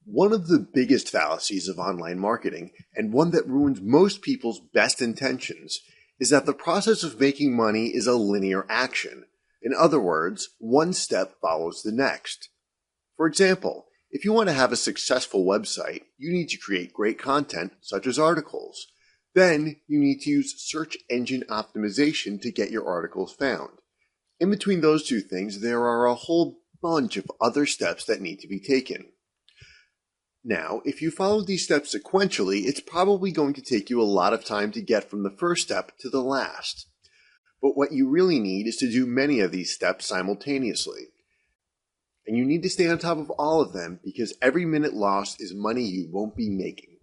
One of the biggest fallacies of online marketing, and one that ruins most people's best intentions, is that the process of making money is a linear action. In other words, one step follows the next. For example, if you want to have a successful website, you need to create great content, such as articles. Then, you need to use search engine optimization to get your articles found. In between those two things, there are a whole bunch of other steps that need to be taken. Now, if you follow these steps sequentially, it's probably going to take you a lot of time to get from the first step to the last. But what you really need is to do many of these steps simultaneously. And you need to stay on top of all of them because every minute lost is money you won't be making.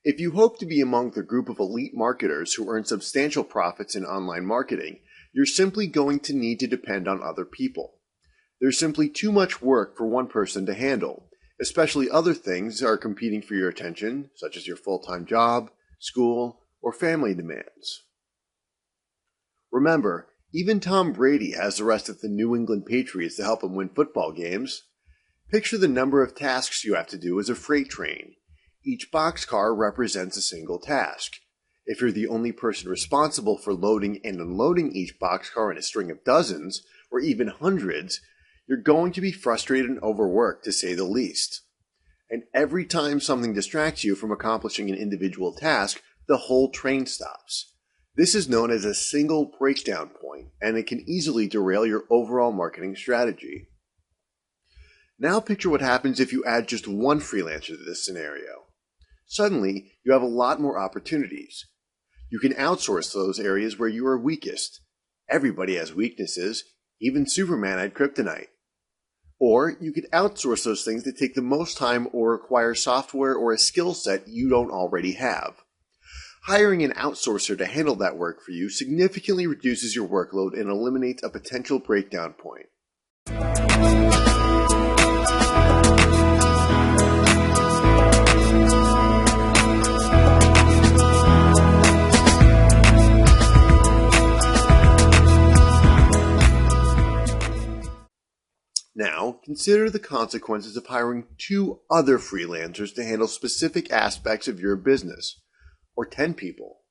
If you hope to be among the group of elite marketers who earn substantial profits in online marketing, you're simply going to need to depend on other people. There's simply too much work for one person to handle. Especially other things are competing for your attention, such as your full-time job, school, or family demands. Remember, even Tom Brady has the rest of the New England Patriots to help him win football games. Picture the number of tasks you have to do as a freight train. Each boxcar represents a single task. If you're the only person responsible for loading and unloading each boxcar in a string of dozens, or even hundreds, you're going to be frustrated and overworked, to say the least. And every time something distracts you from accomplishing an individual task, the whole train stops. This is known as a single breakdown point, and it can easily derail your overall marketing strategy. Now picture what happens if you add just one freelancer to this scenario. Suddenly, you have a lot more opportunities. You can outsource those areas where you are weakest. Everybody has weaknesses. Even Superman had kryptonite. Or you could outsource those things that take the most time or require software or a skill set you don't already have. Hiring an outsourcer to handle that work for you significantly reduces your workload and eliminates a potential breakdown point. Now, consider the consequences of hiring 2 other freelancers to handle specific aspects of your business, or 10 people.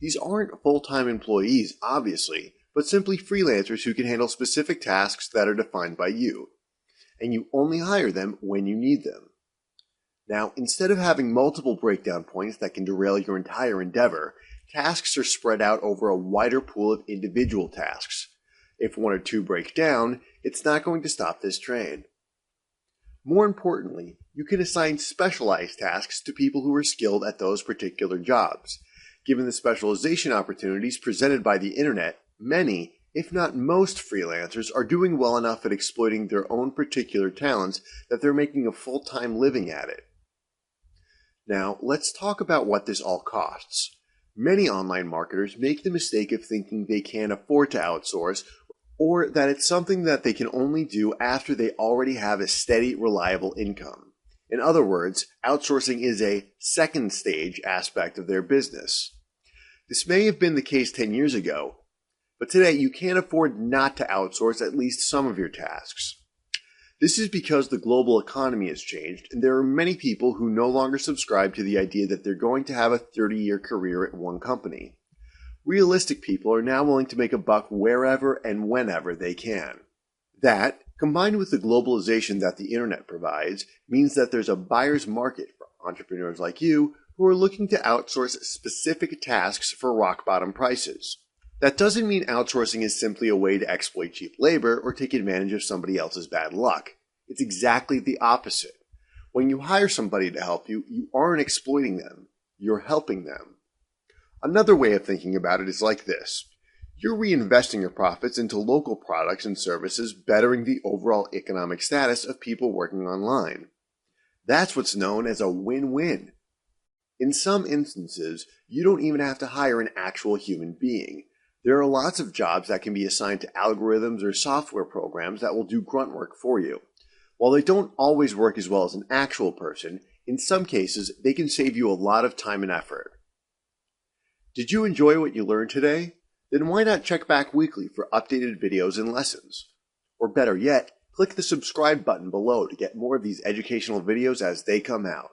These aren't full-time employees, obviously, but simply freelancers who can handle specific tasks that are defined by you, and you only hire them when you need them. Now, instead of having multiple breakdown points that can derail your entire endeavor, tasks are spread out over a wider pool of individual tasks. If 1 or 2 break down, it's not going to stop this train. More importantly, you can assign specialized tasks to people who are skilled at those particular jobs. Given the specialization opportunities presented by the internet, many, if not most freelancers are doing well enough at exploiting their own particular talents that they're making a full-time living at it. Now, let's talk about what this all costs. Many online marketers make the mistake of thinking they can't afford to outsource, or that it's something that they can only do after they already have a steady, reliable income. In other words, outsourcing is a second stage aspect of their business. This may have been the case 10 years ago, but today you can't afford not to outsource at least some of your tasks. This is because the global economy has changed, and there are many people who no longer subscribe to the idea that they're going to have a 30-year career at one company. Realistic people are now willing to make a buck wherever and whenever they can. That, combined with the globalization that the internet provides, means that there's a buyer's market for entrepreneurs like you who are looking to outsource specific tasks for rock-bottom prices. That doesn't mean outsourcing is simply a way to exploit cheap labor or take advantage of somebody else's bad luck. It's exactly the opposite. When you hire somebody to help you, you aren't exploiting them. You're helping them. Another way of thinking about it is like this. You're reinvesting your profits into local products and services, bettering the overall economic status of people working online. That's what's known as a win-win. In some instances, you don't even have to hire an actual human being. There are lots of jobs that can be assigned to algorithms or software programs that will do grunt work for you. While they don't always work as well as an actual person, in some cases, they can save you a lot of time and effort. Did you enjoy what you learned today? Then why not check back weekly for updated videos and lessons? Or better yet, Click the subscribe button below to get more of these educational videos as they come out.